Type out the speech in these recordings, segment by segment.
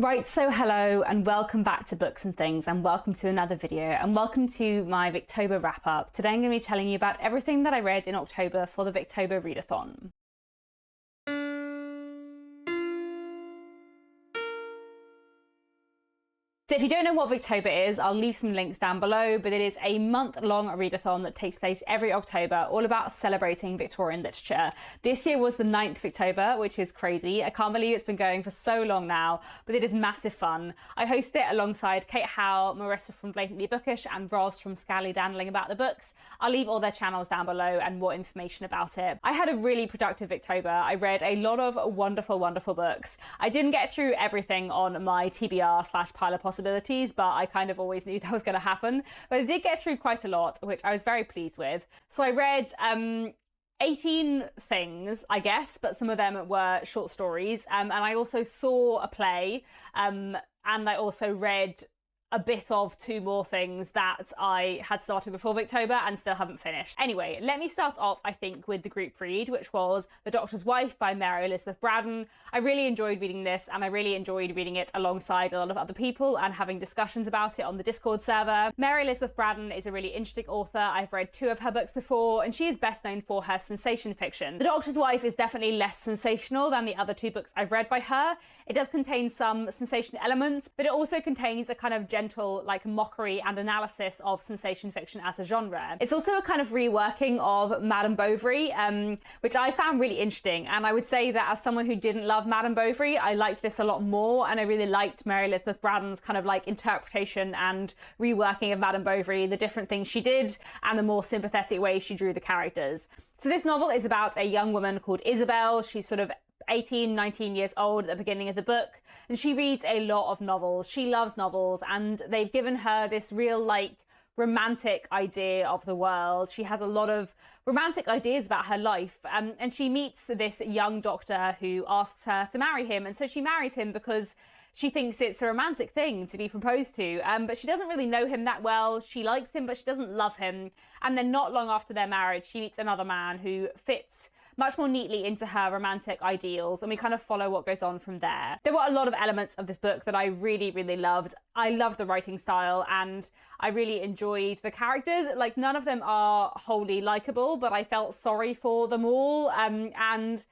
Right, so hello and welcome back to Books and Things, and welcome to another video, and welcome to my Victober wrap-up. Today I'm going to be telling you about everything that I read in October for the Victober readathon. So if you don't know what Victober is, I'll leave some links down below, but it is a month-long readathon that takes place every October, all about celebrating Victorian literature. This year was the 9th Victober, which is crazy. I can't believe it's been going for so long now, but it is massive fun. I host it alongside Kate Howe, Marissa from Blatantly Bookish, and Roz from Scally Dandling About the Books. I'll leave all their channels down below and more information about it. I had a really productive Victober. I read a lot of wonderful, wonderful books. I didn't get through everything on my TBR/pile of possibilities, but I kind of always knew that was going to happen. But I did get through quite a lot, which I was very pleased with. So I read 18 things, I guess, but some of them were short stories. And I also saw a play, and I also read a bit of 2 more things that I had started before Victober and still haven't finished. Anyway, let me start off, I think, with the group read, which was The Doctor's Wife by Mary Elizabeth Braddon. I really enjoyed reading this, and I really enjoyed reading it alongside a lot of other people and having discussions about it on the Discord server. Mary Elizabeth Braddon is a really interesting author. I've read 2 of her books before, and she is best known for her sensation fiction. The Doctor's Wife is definitely less sensational than the other 2 books I've read by her. It does contain some sensation elements, but it also contains a kind of gentle like mockery and analysis of sensation fiction as a genre. It's also a kind of reworking of Madame Bovary, which I found really interesting, and I would say that as someone who didn't love Madame Bovary, I liked this a lot more, and I really liked Mary Elizabeth Braddon's kind of like interpretation and reworking of Madame Bovary, the different things she did and the more sympathetic way she drew the characters. So this novel is about a young woman called Isabel. She's sort of 18, 19 years old at the beginning of the book, and she reads a lot of novels. She loves novels, and they've given her this real like romantic idea of the world. She has a lot of romantic ideas about her life, and she meets this young doctor who asks her to marry him, and so she marries him because she thinks it's a romantic thing to be proposed to, but she doesn't really know him that well. She likes him, but she doesn't love him. And then not long after their marriage, she meets another man who fits much more neatly into her romantic ideals, and we kind of follow what goes on from there. There were a lot of elements of this book that I really, really loved. I loved the writing style, and I really enjoyed the characters. Like, none of them are wholly likable, but I felt sorry for them all, and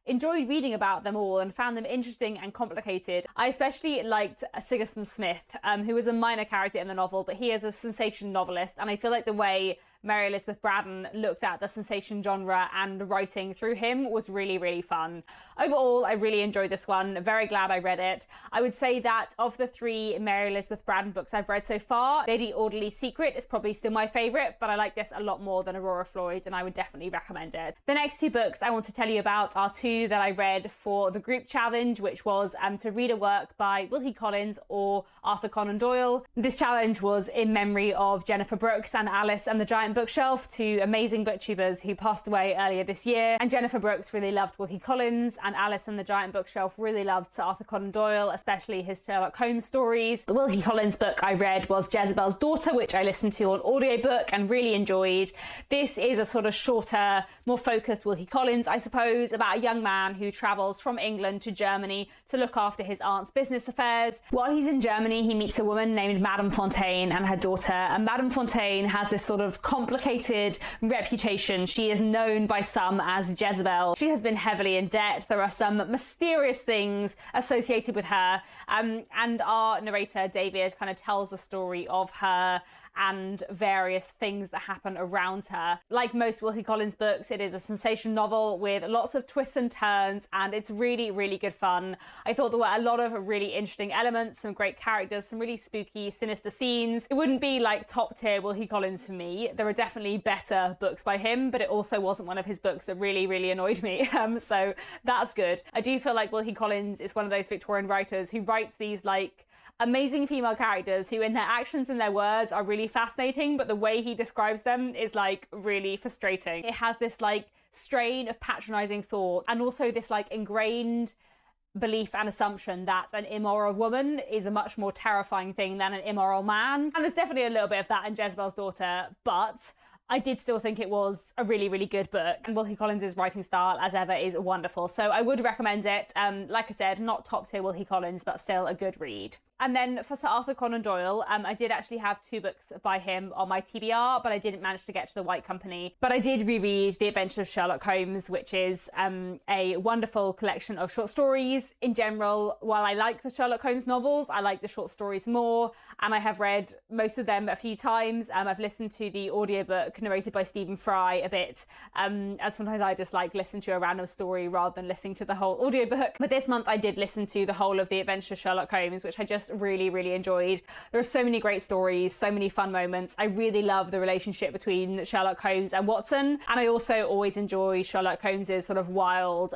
enjoyed reading about them all and found them interesting and complicated. I especially liked Sigerson Smith, who was a minor character in the novel, but he is a sensation novelist, and I feel like the way Mary Elizabeth Braddon looked at the sensation genre and writing through him was really, really fun. Overall, I really enjoyed this one. Very glad I read it. I would say that of the 3 Mary Elizabeth Braddon books I've read so far, Lady Audley's Secret is probably still my favourite, but I like this a lot more than Aurora Floyd, and I would definitely recommend it. The next 2 books I want to tell you about are 2 that I read for the group challenge, which was to read a work by Wilkie Collins or Arthur Conan Doyle. This challenge was in memory of Jennifer Brooks and Alice and the Giant Bookshelf, 2 amazing booktubers who passed away earlier this year, and Jennifer Brooks really loved Wilkie Collins, and Alice and the Giant Bookshelf really loved Arthur Conan Doyle, especially his Sherlock Holmes stories. The Wilkie Collins book I read was Jezebels Daughter, which I listened to on audiobook and really enjoyed. This is a sort of shorter, more focused Wilkie Collins, I suppose, about a young man who travels from England to Germany to look after his aunt's business affairs. While he's in Germany, he meets a woman named Madame Fontaine and her daughter, and Madame Fontaine has this sort of complicated reputation. She is known by some as Jezebel. She has been heavily in debt. There are some mysterious things associated with her, and our narrator David kind of tells the story of her and various things that happen around her. Like most Wilkie Collins books, it is a sensation novel with lots of twists and turns, and it's really, really good fun. I thought there were a lot of really interesting elements, some great characters, some really spooky, sinister scenes. It wouldn't be like top tier Wilkie Collins for me. There are definitely better books by him, but it also wasn't one of his books that really, really annoyed me. So that's good. I do feel like Wilkie Collins is one of those Victorian writers who writes these like amazing female characters who in their actions and their words are really fascinating, but the way he describes them is like really frustrating. It has this like strain of patronizing thought, and also this like ingrained belief and assumption that an immoral woman is a much more terrifying thing than an immoral man. And there's definitely a little bit of that in Jezebel's Daughter, but I did still think it was a really, really good book. And Wilkie Collins' writing style, as ever, is wonderful. So I would recommend it. Like I said, not top tier Wilkie Collins, but still a good read. And then for Sir Arthur Conan Doyle, I did actually have 2 books by him on my TBR, but I didn't manage to get to The White Company. But I did reread The Adventures of Sherlock Holmes, which is a wonderful collection of short stories. In general, while I like the Sherlock Holmes novels, I like the short stories more, and I have read most of them a few times. I've listened to the audiobook narrated by Stephen Fry a bit, and sometimes I just like listen to a random story rather than listening to the whole audiobook. But this month I did listen to the whole of The Adventures of Sherlock Holmes, which I just really, really enjoyed. There are so many great stories, so many fun moments. I really love the relationship between Sherlock Holmes and Watson, and I also always enjoy Sherlock Holmes's sort of wild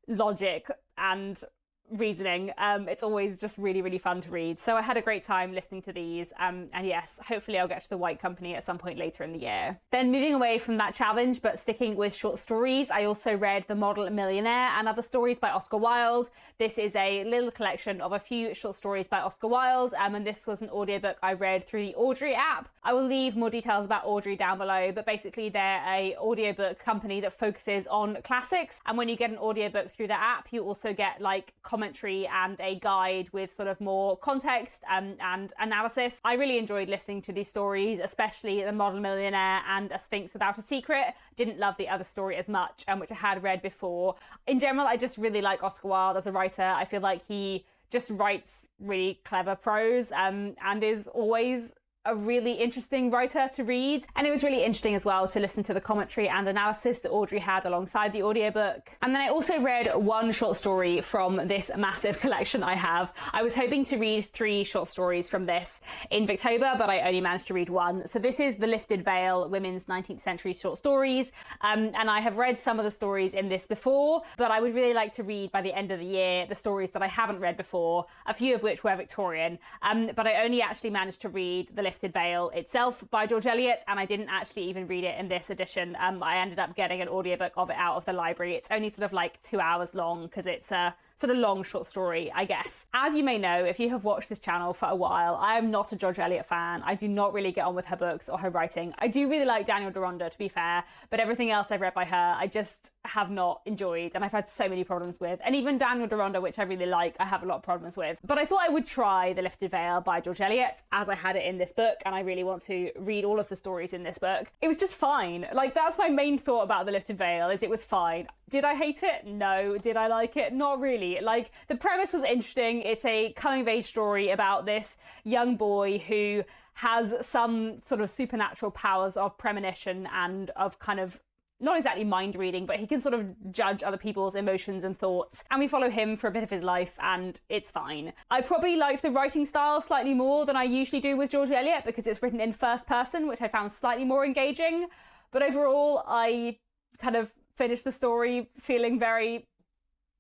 logic and reasoning. It's always just really, really fun to read. So I had a great time listening to these, and yes, hopefully I'll get to The White Company at some point later in the year. Then moving away from that challenge, but sticking with short stories, I also read The Model Millionaire and Other Stories by Oscar Wilde. This is a little collection of a few short stories by Oscar Wilde, and this was an audiobook I read through the Audrey app. I will leave more details about Audrey down below, but basically they're a audiobook company that focuses on classics, and when you get an audiobook through the app, you also get like commentary and a guide with sort of more context and analysis. I really enjoyed listening to these stories, especially The Model Millionaire and A Sphinx Without a Secret. Didn't love the other story as much, which I had read before. In general, I just really like Oscar Wilde as a writer. I feel like he just writes really clever prose and is always a really interesting writer to read. And it was really interesting as well to listen to the commentary and analysis that Audrey had alongside the audiobook. And then I also read one short story from this massive collection I have. I was hoping to read 3 short stories from this in Victober, but I only managed to read 1. So this is The Lifted Veil, Women's 19th Century Short Stories. And I have read some of the stories in this before, but I would really like to read by the end of the year the stories that I haven't read before, a few of which were Victorian. But I only actually managed to read The Lifted Veil itself by George Eliot, and I didn't actually even read it in this edition. I ended up getting an audiobook of it out of the library. It's only sort of like 2 hours long because it's a sort of long short story, I guess. As you may know, if you have watched this channel for a while, I am not a George Eliot fan. I do not really get on with her books or her writing. I do really like Daniel Deronda, to be fair, but everything else I've read by her, I just have not enjoyed, and I've had so many problems with. And even Daniel Deronda, which I really like, I have a lot of problems with. But I thought I would try The Lifted Veil by George Eliot, as I had it in this book, and I really want to read all of the stories in this book. It was just fine. Like, that's my main thought about The Lifted Veil, is it was fine. Did I hate it? No. Did I like it? Not really. Like, the premise was interesting. It's a coming-of-age story about this young boy who has some sort of supernatural powers of premonition and of kind of, not exactly mind reading, but he can sort of judge other people's emotions and thoughts. And we follow him for a bit of his life, and it's fine. I probably liked the writing style slightly more than I usually do with George Eliot because it's written in first person, which I found slightly more engaging. But overall, I kind of finished the story feeling very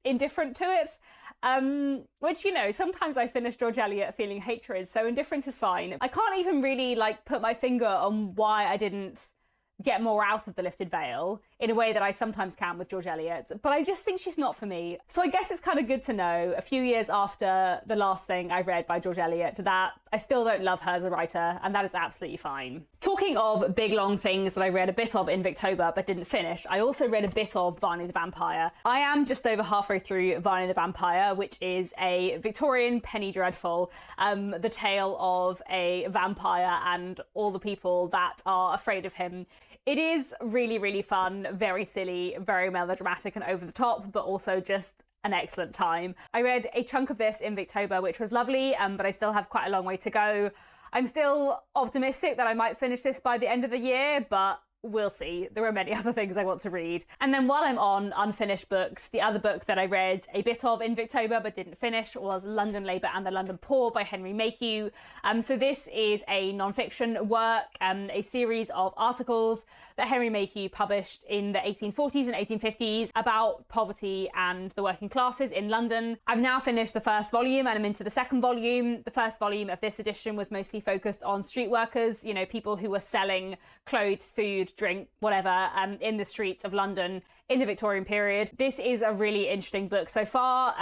indifferent to it. Which, you know, sometimes I finish George Eliot feeling hatred, so indifference is fine. I can't even really, like, put my finger on why I didn't get more out of The Lifted Veil in a way that I sometimes can with George Eliot, but I just think she's not for me. So I guess it's kind of good to know, a few years after the last thing I read by George Eliot, that I still don't love her as a writer, and that is absolutely fine. Talking of big long things that I read a bit of in Victober but didn't finish, I also read a bit of Vanney the Vampire. I am just over halfway through Vanney the Vampire, which is a Victorian penny dreadful, the tale of a vampire and all the people that are afraid of him. It is really, really fun, very silly, very melodramatic and over the top, but also just an excellent time. I read a chunk of this in Victober, which was lovely, but I still have quite a long way to go. I'm still optimistic that I might finish this by the end of the year, but we'll see. There are many other things I want to read. And then while I'm on unfinished books, the other book that I read a bit of in Victober but didn't finish was London Labour and the London Poor by Henry Mayhew. So this is a non-fiction work, a series of articles that Henry Mayhew published in the 1840s and 1850s about poverty and the working classes in London. I've now finished the first volume and I'm into the second volume. The first volume of this edition was mostly focused on street workers, you know, people who were selling clothes, food, drink, whatever, in the streets of London in the Victorian period. This is a really interesting book so far.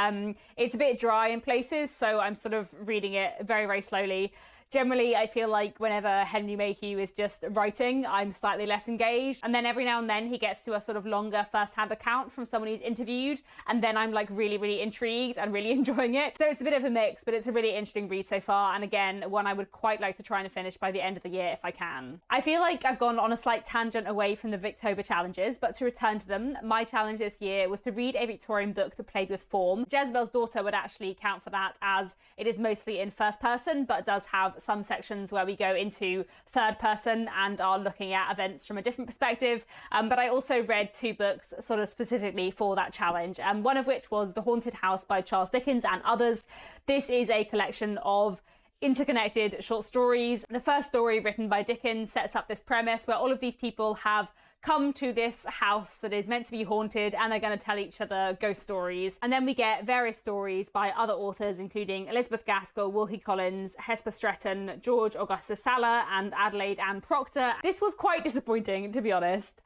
It's a bit dry in places, so I'm sort of reading it very, very slowly Generally, I feel like whenever Henry Mayhew is just writing, I'm slightly less engaged. And then every now and then he gets to a sort of longer first-hand account from someone he's interviewed, and then I'm like really, really intrigued and really enjoying it. So it's a bit of a mix, but it's a really interesting read so far. And again, one I would quite like to try and finish by the end of the year if I can. I feel like I've gone on a slight tangent away from the Victober challenges, but to return to them, my challenge this year was to read a Victorian book that played with form. Jezebels Daughter would actually count for that, as it is mostly in first person, but does have some sections where we go into third person and are looking at events from a different perspective. But I also read two books sort of specifically for that challenge, one of which was The Haunted House by Charles Dickens and Others. This is a collection of interconnected short stories. The first story, written by Dickens, sets up this premise where all of these people have come to this house that is meant to be haunted, and they're going to tell each other ghost stories. And then we get various stories by other authors, including Elizabeth Gaskell, Wilkie Collins, Hesper Stretton, George Augustus Sala, and Adelaide Ann Proctor. This was quite disappointing, to be honest.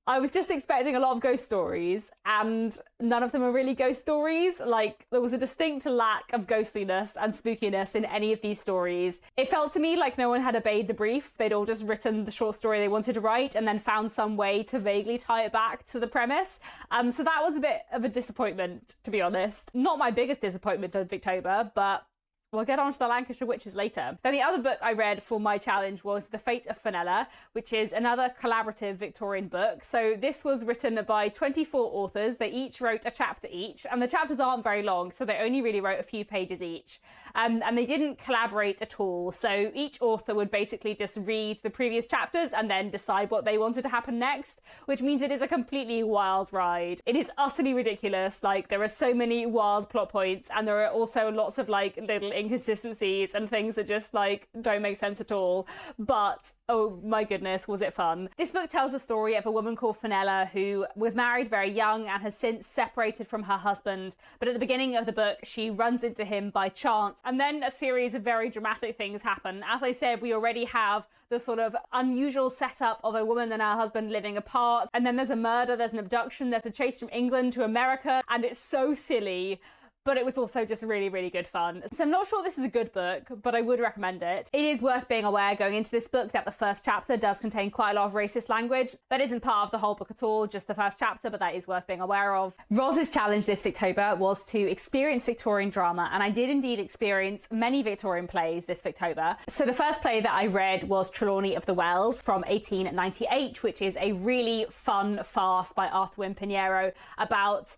I was just expecting a lot of ghost stories, and none of them are really ghost stories. Like, there was a distinct lack of ghostliness and spookiness in any of these stories. It felt to me like no one had obeyed the brief. They'd all just written the short story they wanted to write and then found some way to vaguely tie it back to the premise. So that was a bit of a disappointment, to be honest. Not my biggest disappointment of Victober, but we'll get on to the Lancaster Witches later. Then the other book I read for my challenge was The Fate of Florence, which is another collaborative Victorian book. So this was written by 24 authors. They each wrote a chapter each, and the chapters aren't very long, so they only really wrote a few pages each. And they didn't collaborate at all. So each author would basically just read the previous chapters and then decide what they wanted to happen next, which means it is a completely wild ride. It is utterly ridiculous. Like, there are so many wild plot points, and there are also lots of like little inconsistencies and things that just like don't make sense at all. But oh my goodness, was it fun. This book tells the story of a woman called Fenella who was married very young and has since separated from her husband. But at the beginning of the book, she runs into him by chance, and then a series of very dramatic things happen. As I said, we already have the sort of unusual setup of a woman and her husband living apart, and then there's a murder, there's an abduction, there's a chase from England to America, and it's so silly. But it was also just really, really good fun. So I'm not sure this is a good book, but I would recommend it. It is worth being aware going into this book that the first chapter does contain quite a lot of racist language. That isn't part of the whole book at all, just the first chapter, but that is worth being aware of. Roz's challenge this Victober was to experience Victorian drama, and I did indeed experience many Victorian plays this Victober. So the first play that I read was Trelawney of the Wells from 1898, which is a really fun farce by Arthur Wynne Pinheiro about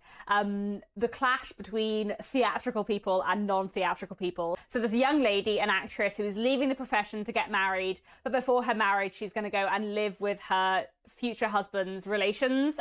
the clash between theatrical people and non-theatrical people. So there's a young lady, an actress, who is leaving the profession to get married, but before her marriage she's going to go and live with her future husband's relations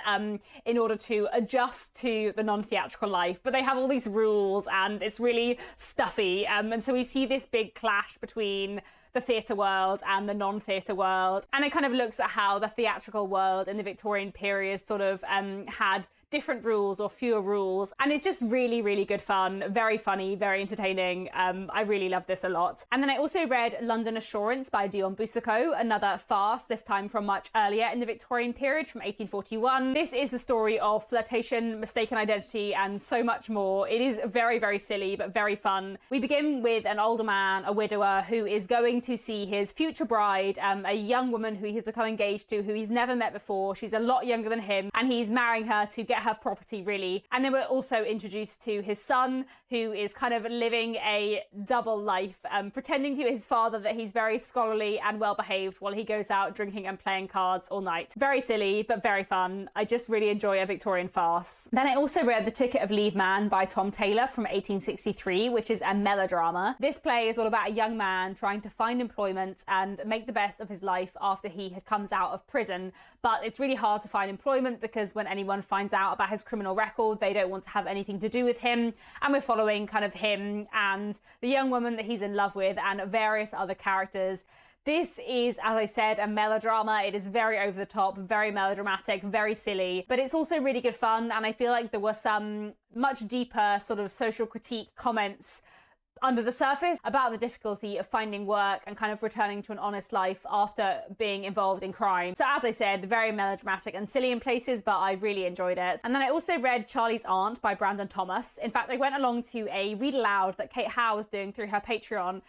in order to adjust to the non-theatrical life. But they have all these rules and it's really stuffy, and so we see this big clash between the theatre world and the non-theatre world, and it kind of looks at how the theatrical world in the Victorian period sort of had different rules or fewer rules, and it's just really, really good fun, very funny, very entertaining. I really love this a lot. And then I also read London Assurance by Dion Boucicault, another farce, this time from much earlier in the Victorian period, from 1841. This is the story of flirtation, mistaken identity, and so much more. It is very, very silly, but very fun. We begin with an older man, a widower, who is going to see his future bride, a young woman who he's become engaged to, who he's never met before. She's a lot younger than him, and he's marrying her to get her property, really. And then we're also introduced to his son, who is kind of living a double life, pretending to his father that he's very scholarly and well behaved while he goes out drinking and playing cards all night. Very silly, but very fun. I just really enjoy a Victorian farce. Then I also read The Ticket of Leave Man by Tom Taylor from 1863, which is a melodrama. This play is all about a young man trying to find employment and make the best of his life after he comes out of prison. But it's really hard to find employment because when anyone finds out about his criminal record, they don't want to have anything to do with him. And we're following kind of him and the young woman that he's in love with and various other characters. This is, as I said, a melodrama. It is very over the top, very melodramatic, very silly, but it's also really good fun. And I feel like there were some much deeper sort of social critique comments under the surface about the difficulty of finding work and kind of returning to an honest life after being involved in crime. So as I said, very melodramatic and silly in places, but I really enjoyed it. And then I also read Charlie's Aunt by Braddon Thomas. In fact, I went along to a read aloud that Kate Howe was doing through her Patreon.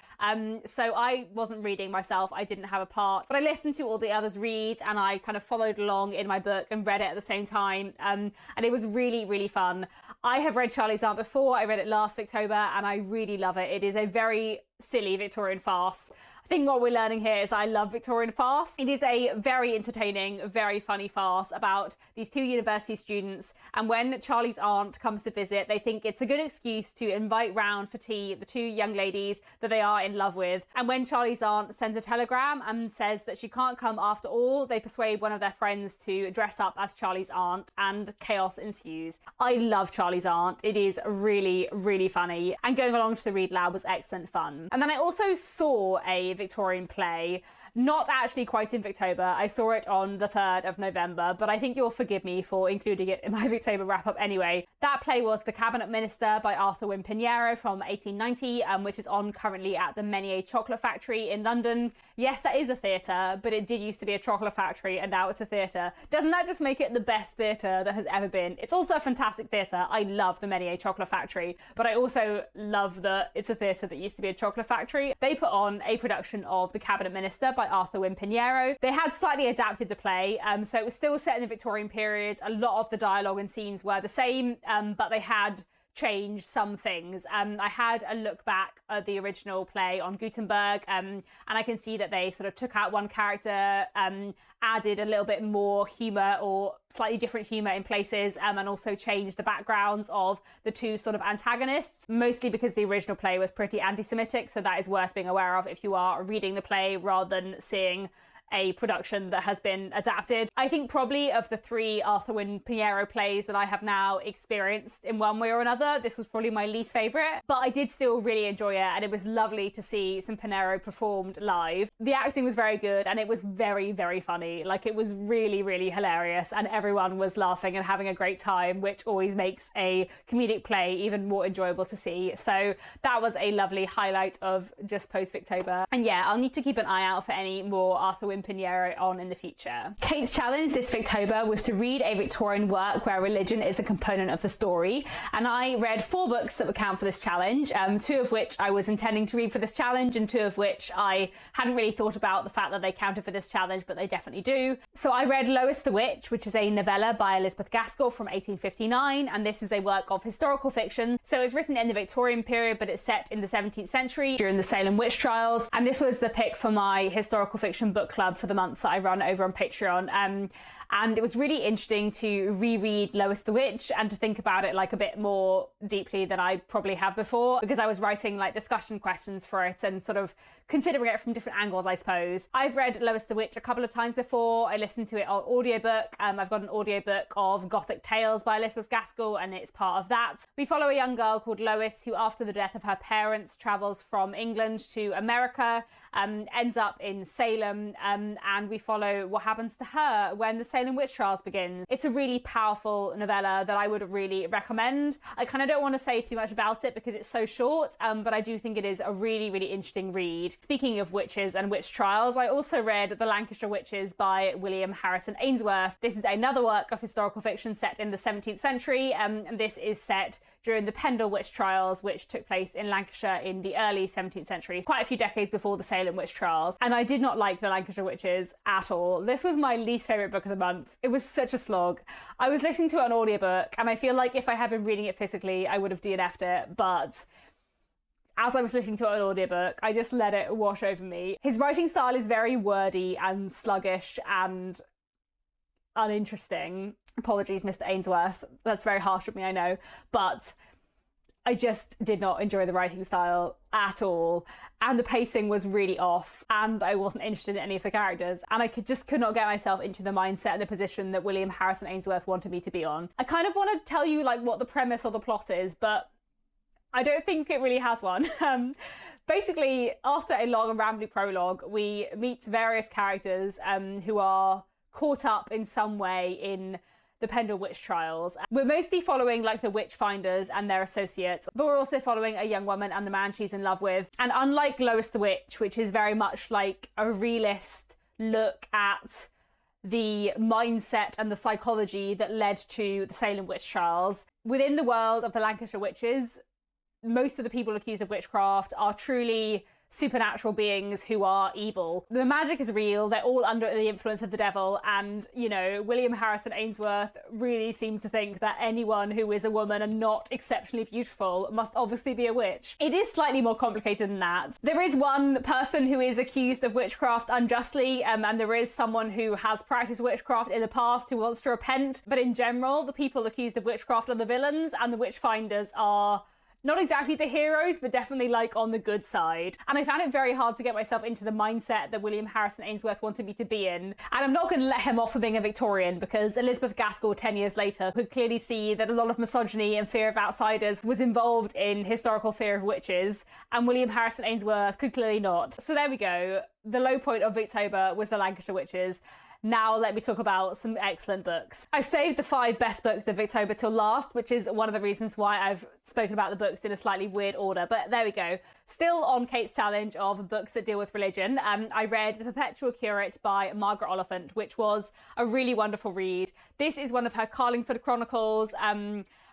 So I wasn't reading myself, I didn't have a part, but I listened to all the others read and I kind of followed along in my book and read it at the same time. And it was really, really fun. I have read Charlie's Aunt before. I read it last Victober and I really love it. It is a very silly Victorian farce. I think what we're learning here is I love Victorian farce. It is a very entertaining, very funny farce about these two university students, and when Charlie's aunt comes to visit, they think it's a good excuse to invite round for tea the two young ladies that they are in love with. And when Charlie's aunt sends a telegram and says that she can't come after all, they persuade one of their friends to dress up as Charlie's aunt and chaos ensues. I love Charlie's Aunt. It is really, really funny, and going along to the read loud was excellent fun. And then I also saw a Victorian play, not actually quite in Victober. I saw it on the 3rd of November, but I think you'll forgive me for including it in my Victober wrap-up anyway. That play was The Cabinet Minister by Arthur Wynne Pinheiro from 1890, which is on currently at the Menier Chocolate Factory in London. Yes, that is a theatre, but it did used to be a chocolate factory and now it's a theatre. Doesn't that just make it the best theatre that has ever been? It's also a fantastic theatre. I love the Menier Chocolate Factory, but I also love that it's a theatre that used to be a chocolate factory. They put on a production of The Cabinet Minister by Arthur Wynne Pinheiro. They had slightly adapted the play, so it was still set in the Victorian period. A lot of the dialogue and scenes were the same, but they had changed some things. I had a look back at the original play on Gutenberg, and I can see that they sort of took out one character, added a little bit more humour or slightly different humour in places, and also changed the backgrounds of the two sort of antagonists, mostly because the original play was pretty anti-Semitic, so that is worth being aware of if you are reading the play rather than seeing a production that has been adapted. I think probably of the three Arthur Wynne Pinheiro plays that I have now experienced in one way or another, this was probably my least favourite, but I did still really enjoy it, and it was lovely to see some Pinheiro performed live. The acting was very good and it was very, very funny. Like, it was really, really hilarious and everyone was laughing and having a great time, which always makes a comedic play even more enjoyable to see. So that was a lovely highlight of just post-Victober. And yeah, I'll need to keep an eye out for any more Arthur Wynne Pinheiro on in the future. Kate's challenge this Victober was to read a Victorian work where religion is a component of the story, and I read 4 books that would count for this challenge, 2 of which I was intending to read for this challenge and 2 of which I hadn't really thought about the fact that they counted for this challenge, but they definitely do. So I read Lois the Witch, which is a novella by Elizabeth Gaskell from 1859, and this is a work of historical fiction. So it's written in the Victorian period, but it's set in the 17th century during the Salem witch trials, and this was the pick for my historical fiction book club for the month that I run over on Patreon. And it was really interesting to reread Lois the Witch and to think about it like a bit more deeply than I probably have before, because I was writing like discussion questions for it and sort of considering it from different angles, I suppose. I've read Lois the Witch a couple of times before. I listened to it on audiobook. I've got an audiobook of Gothic Tales by Elizabeth Gaskell, and it's part of that. We follow a young girl called Lois who, after the death of her parents, travels from England to America, ends up in Salem, and we follow what happens to her when the Salem witch trials begins. It's a really powerful novella that I would really recommend. I kind of don't want to say too much about it because it's so short, but I do think it is a really, really interesting read. Speaking of witches and witch trials, I also read The Lancaster Witches by William Harrison Ainsworth. This is another work of historical fiction set in the 17th century, and this is set during the Pendle witch trials, which took place in Lancashire in the early 17th century, quite a few decades before the Salem witch trials. And I did not like The Lancaster Witches at all. This was my least favourite book of the month. It was such a slog. I was listening to it on audiobook, and I feel like if I had been reading it physically, I would have DNF'd it, but as I was listening to it on audiobook, I just let it wash over me. His writing style is very wordy and sluggish and uninteresting. Apologies, Mr. Ainsworth. That's very harsh of me, I know. But I just did not enjoy the writing style at all. And the pacing was really off. And I wasn't interested in any of the characters. And I could not get myself into the mindset and the position that William Harrison Ainsworth wanted me to be on. I kind of want to tell you like what the premise or the plot is, but I don't think it really has one. Basically, after a long and rambly prologue, we meet various characters who are caught up in some way in the Pendle witch trials. We're mostly following like the witch finders and their associates, but we're also following a young woman and the man she's in love with. And unlike Lois the Witch, which is very much like a realist look at the mindset and the psychology that led to the Salem witch trials, within the world of the Lancaster Witches, most of the people accused of witchcraft are truly supernatural beings who are evil. The magic is real, they're all under the influence of the devil, and, you know, William Harrison Ainsworth really seems to think that anyone who is a woman and not exceptionally beautiful must obviously be a witch. It is slightly more complicated than that. There is one person who is accused of witchcraft unjustly, and there is someone who has practiced witchcraft in the past who wants to repent, but in general, the people accused of witchcraft are the villains, and the witch finders are not exactly the heroes, but definitely like on the good side. And I found it very hard to get myself into the mindset that William Harrison Ainsworth wanted me to be in. And I'm not going to let him off for being a Victorian, because Elizabeth Gaskell 10 years later could clearly see that a lot of misogyny and fear of outsiders was involved in historical fear of witches, and William Harrison Ainsworth could clearly not. So there we go. The low point of Victober was the Lancaster Witches. Now let me talk about some excellent books. I saved the 5 best books of Victober till last, which is one of the reasons why I've spoken about the books in a slightly weird order, but there we go. Still on Kate's challenge of books that deal with religion, I read The Perpetual Curate by Margaret Oliphant, which was a really wonderful read. This is one of her Carlingford Chronicles,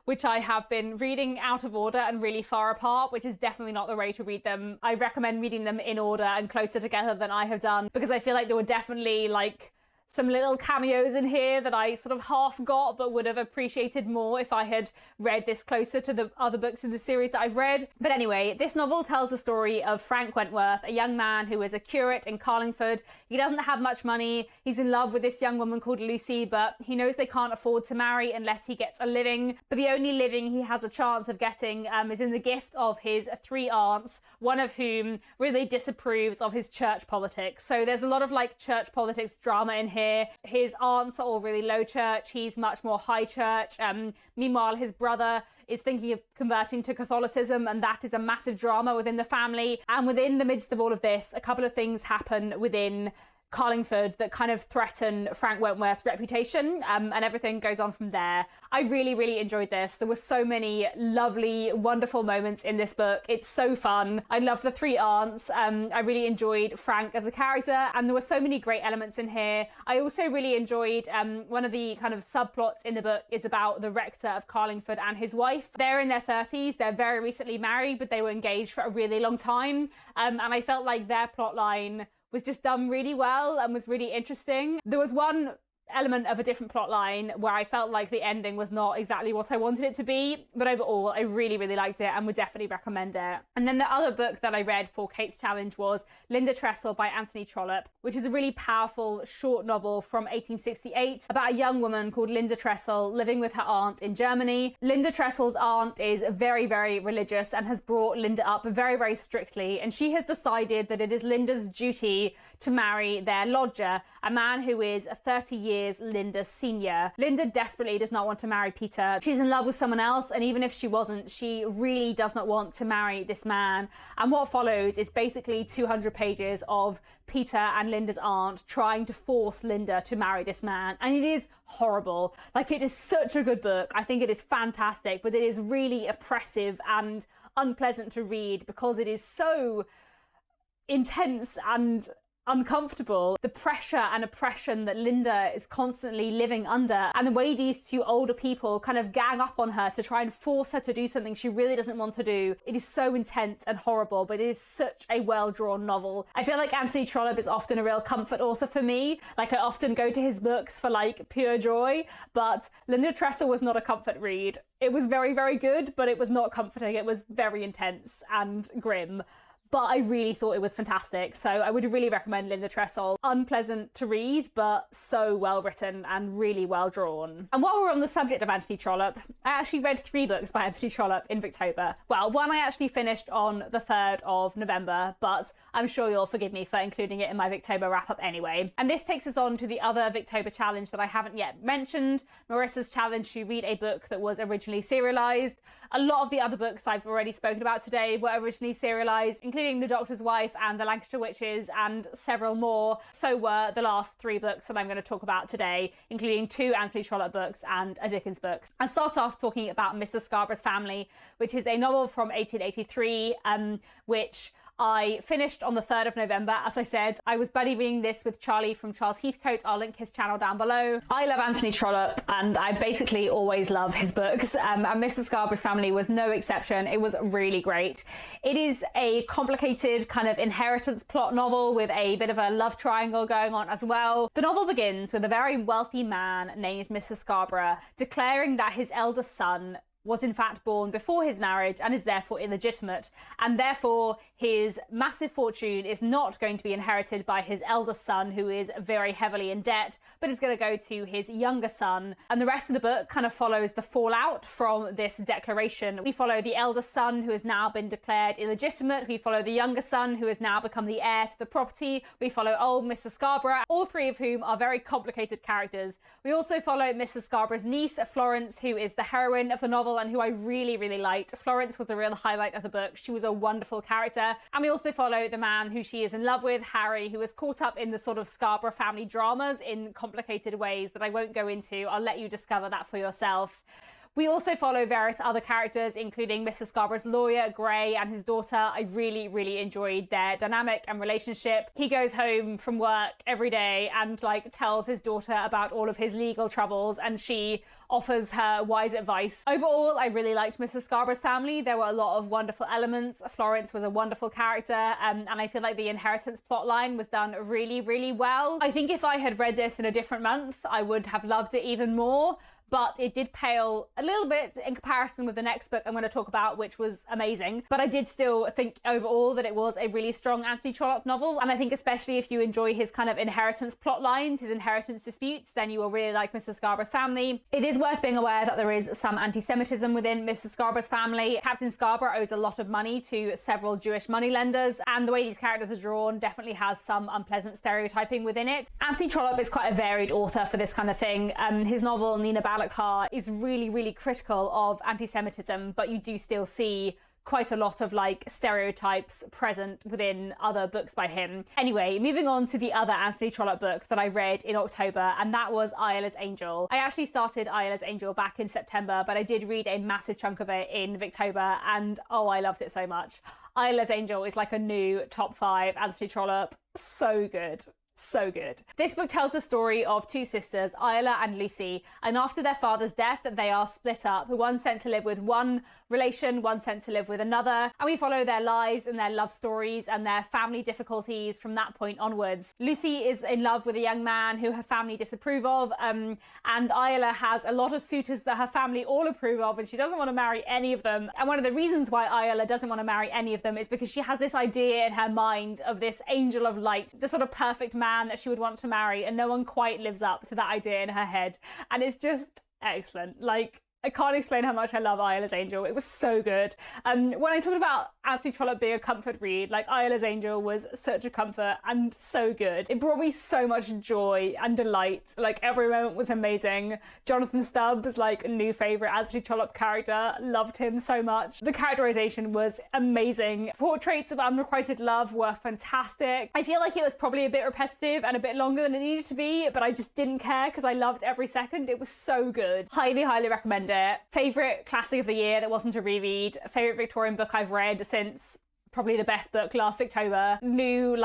which I have been reading out of order and really far apart, which is definitely not the way to read them. I recommend reading them in order and closer together than I have done, because I feel like there were definitely like some little cameos in here that I sort of half got, but would have appreciated more if I had read this closer to the other books in the series that I've read. But anyway, this novel tells the story of Frank Wentworth, a young man who is a curate in Carlingford. He doesn't have much money. He's in love with this young woman called Lucy, but he knows they can't afford to marry unless he gets a living. But the only living he has a chance of getting is in the gift of his 3 aunts, one of whom really disapproves of his church politics. So there's a lot of like church politics drama in here. His aunts are all really low church, he's much more high church. Meanwhile, his brother is thinking of converting to Catholicism, and that is a massive drama within the family. And within the midst of all of this, a couple of things happen within Carlingford that kind of threaten Frank Wentworth's reputation, and everything goes on from there. I really, really enjoyed this. There were so many lovely, wonderful moments in this book. It's so fun. I love the 3 aunts. I really enjoyed Frank as a character, and there were so many great elements in here. I also really enjoyed one of the kind of subplots in the book is about the rector of Carlingford and his wife. They're in their 30s. They're very recently married, but they were engaged for a really long time. And I felt like their plot line was just done really well and was really interesting. There was one element of a different plot line where I felt like the ending was not exactly what I wanted it to be, but overall I really, really liked it and would definitely recommend it. And then the other book that I read for Kate's challenge was Linda Trestle by Anthony Trollope, which is a really powerful short novel from 1868 about a young woman called Linda Trestle living with her aunt in Germany. Linda Trestle's aunt is very, very religious and has brought Linda up very, very strictly, and she has decided that it is Linda's duty to marry their lodger, a man who is 30 years Linda's senior. Linda desperately does not want to marry Peter. She's in love with someone else, and even if she wasn't, she really does not want to marry this man. And what follows is basically 200 pages of Peter and Linda's aunt trying to force Linda to marry this man. And it is horrible. Like, it is such a good book. I think it is fantastic, but it is really oppressive and unpleasant to read because it is so intense and uncomfortable. The pressure and oppression that Linda is constantly living under, and the way these 2 older people kind of gang up on her to try and force her to do something she really doesn't want to do. It is so intense and horrible, but it is such a well-drawn novel. I feel like Anthony Trollope is often a real comfort author for me. Like, I often go to his books for like pure joy, but Linda Trestle was not a comfort read. It was very, very good, but it was not comforting. It was very intense and grim. But I really thought it was fantastic. So I would really recommend Linda Trestle. Unpleasant to read, but so well written and really well drawn. And while we're on the subject of Anthony Trollope, I actually read 3 books by Anthony Trollope in Victober. Well, one I actually finished on the 3rd of November, but I'm sure you'll forgive me for including it in my Victober wrap up anyway. And this takes us on to the other Victober challenge that I haven't yet mentioned, Marissa's challenge to read a book that was originally serialized. A lot of the other books I've already spoken about today were originally serialized, including including The Doctor's Wife and The Lancaster Witches and several more. So were the last 3 books that I'm going to talk about today, including 2 Anthony Trollope books and a Dickens book. I'll start off talking about Mr. Scarras Family, which is a novel from 1883, which I finished on the 3rd of November. As I said, I was buddy reading this with Charlie from Charles Heathcote. I'll link his channel down below. I love Anthony Trollope and I basically always love his books, and Mr. Scarras Family was no exception. It was really great. It is a complicated kind of inheritance plot novel with a bit of a love triangle going on as well. The novel begins with a very wealthy man named Mr. Scarras declaring that his eldest son was in fact born before his marriage and is therefore illegitimate, and therefore his massive fortune is not going to be inherited by his eldest son, who is very heavily in debt, but is going to go to his younger son. And the rest of the book kind of follows the fallout from this declaration. We follow the eldest son, who has now been declared illegitimate. We follow the younger son, who has now become the heir to the property. We follow old Mr. Scarras, all 3 of whom are very complicated characters. We also follow Mrs. Scarras' niece, Florence, who is the heroine of the novel and who I really, really liked. Florence was a real highlight of the book. She was a wonderful character. And we also follow the man who she is in love with, Harry, who is caught up in the sort of Scarras family dramas in complicated ways that I won't go into. I'll let you discover that for yourself. We also follow various other characters, including Mr. Scarras' lawyer, Gray, and his daughter. I really, really enjoyed their dynamic and relationship. He goes home from work every day and tells his daughter about all of his legal troubles, and she offers her wise advice. Overall, I really liked Mr. Scarras Family. There were a lot of wonderful elements. Florence was a wonderful character, and I feel like the inheritance plotline was done really, really well. I think if I had read this in a different month, I would have loved it even more. But it did pale a little bit in comparison with the next book I'm going to talk about, which was amazing. But I did still think overall that it was a really strong Anthony Trollope novel. And I think especially if you enjoy his kind of inheritance plot lines, his inheritance disputes, then you will really like Mr. Scarras Family. It is worth being aware that there is some anti-Semitism within Mr. Scarras Family. Captain Scarborough owes a lot of money to several Jewish moneylenders, and the way these characters are drawn definitely has some unpleasant stereotyping within it. Anthony Trollope is quite a varied author for this kind of thing. His novel, Nina is really, really critical of anti-Semitism, but you do still see quite a lot of stereotypes present within other books by him. Anyway, moving on to the other Anthony Trollope book that I read in October, and that was Isla's Angel. I actually started Isla's Angel back in September, but I did read a massive chunk of it in Victober, and oh, I loved it so much. Isla's Angel is like a new top 5 Anthony Trollope. So good. So good. This book tells the story of 2 sisters, Isla and Lucy, and after their father's death, they are split up. One sent to live with one relation, one sent to live with another, and we follow their lives and their love stories and their family difficulties from that point onwards. Lucy is in love with a young man who her family disapprove of, and Isla has a lot of suitors that her family all approve of, and she doesn't want to marry any of them. And one of the reasons why Isla doesn't want to marry any of them is because she has this idea in her mind of this angel of light, the sort of perfect man that she would want to marry, and no one quite lives up to that idea in her head. And it's just excellent. I can't explain how much I love Isla's Angel. It was so good. When I talked about Anthony Trollope being a comfort read, Isla's Angel was such a comfort and so good. It brought me so much joy and delight. Every moment was amazing. Jonathan Stubbs, new favourite Anthony Trollope character. Loved him so much. The characterisation was amazing. Portraits of unrequited love were fantastic. I feel like it was probably a bit repetitive and a bit longer than it needed to be, but I just didn't care because I loved every second. It was so good. Highly, highly recommend it. Favourite classic of the year that wasn't a reread. Favourite Victorian book I've read since probably the best book last Victober. New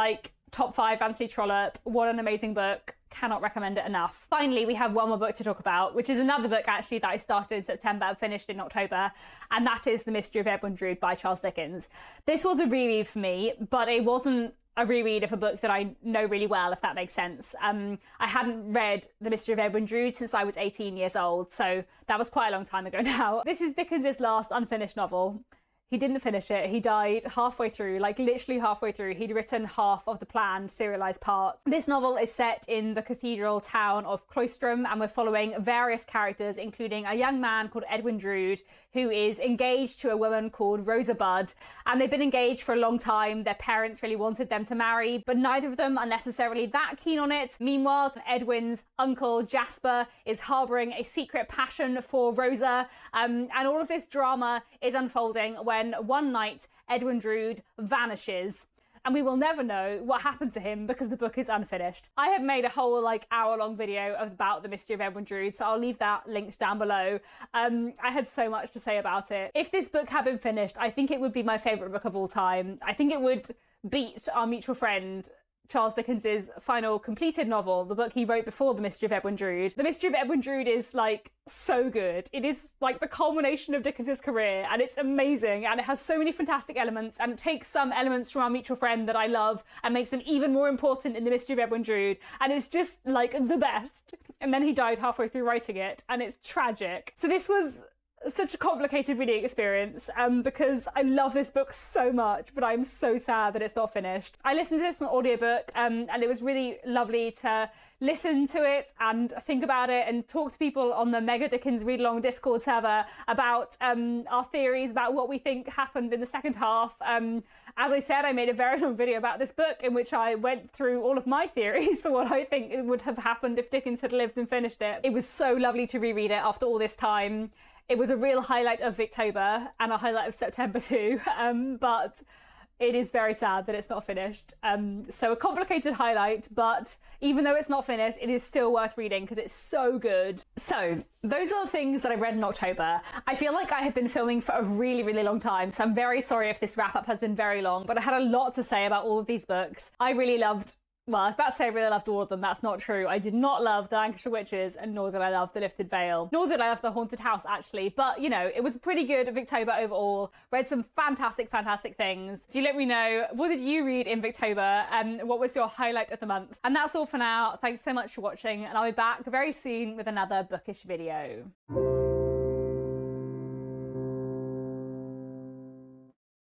top 5 Anthony Trollope. What an amazing book. Cannot recommend it enough. Finally, we have one more book to talk about, which is another book actually that I started in September and finished in October, and that is The Mystery of Edwin Drood by Charles Dickens. This was a reread for me, but it wasn't a reread of a book that I know really well, if that makes sense. I hadn't read The Mystery of Edwin Drood since I was 18 years old, so that was quite a long time ago now. This is Dickens's last unfinished novel. He didn't finish it. He died halfway through, literally halfway through. He'd written half of the planned serialized parts. This novel is set in the cathedral town of Cloisterham, and we're following various characters, including a young man called Edwin Drood, who is engaged to a woman called Rosa Budd. And they've been engaged for a long time. Their parents really wanted them to marry, but neither of them are necessarily that keen on it. Meanwhile, Edwin's uncle, Jasper, is harbouring a secret passion for Rosa. And all of this drama is unfolding when then one night Edwin Drood vanishes. And we will never know what happened to him because the book is unfinished. I have made a whole like hour-long video about the mystery of Edwin Drood, so I'll leave that linked down below. I had so much to say about it. If this book had been finished, I think it would be my favourite book of all time. I think it would beat our mutual friend Charles Dickens's final completed novel, the book he wrote before The Mystery of Edwin Drood. The Mystery of Edwin Drood is like so good. It is like the culmination of Dickens's career, and it's amazing, and it has so many fantastic elements, and it takes some elements from Our Mutual Friend that I love and makes them even more important in The Mystery of Edwin Drood, and it's just like the best. And then he died halfway through writing it, and it's tragic. So this was such a complicated reading experience because I love this book so much, but I'm so sad that it's not finished. I listened to this on audiobook and it was really lovely to listen to it and think about it and talk to people on the Mega Dickens Read Along Discord server about our theories about what we think happened in the second half. As I said, I made a very long video about this book in which I went through all of my theories for what I think would have happened if Dickens had lived and finished it. It was so lovely to reread it after all this time. It was a real highlight of Victober and a highlight of September too, but it is very sad that it's not finished. So a complicated highlight, but even though it's not finished, it is still worth reading because it's so good. So those are the things that I read in October. I feel like I have been filming for a really, really long time, so I'm very sorry if this wrap up has been very long, but I had a lot to say about all of these books. I really loved Well, I was about to say I really loved all of them. That's not true. I did not love the Lancaster Witches, and nor did I love the Lifted Veil. Nor did I love the Haunted House, actually. But, you know, it was pretty good Victober overall. Read some fantastic, fantastic things. Do you let me know, what did you read in Victober? And what was your highlight of the month? And that's all for now. Thanks so much for watching, and I'll be back very soon with another bookish video.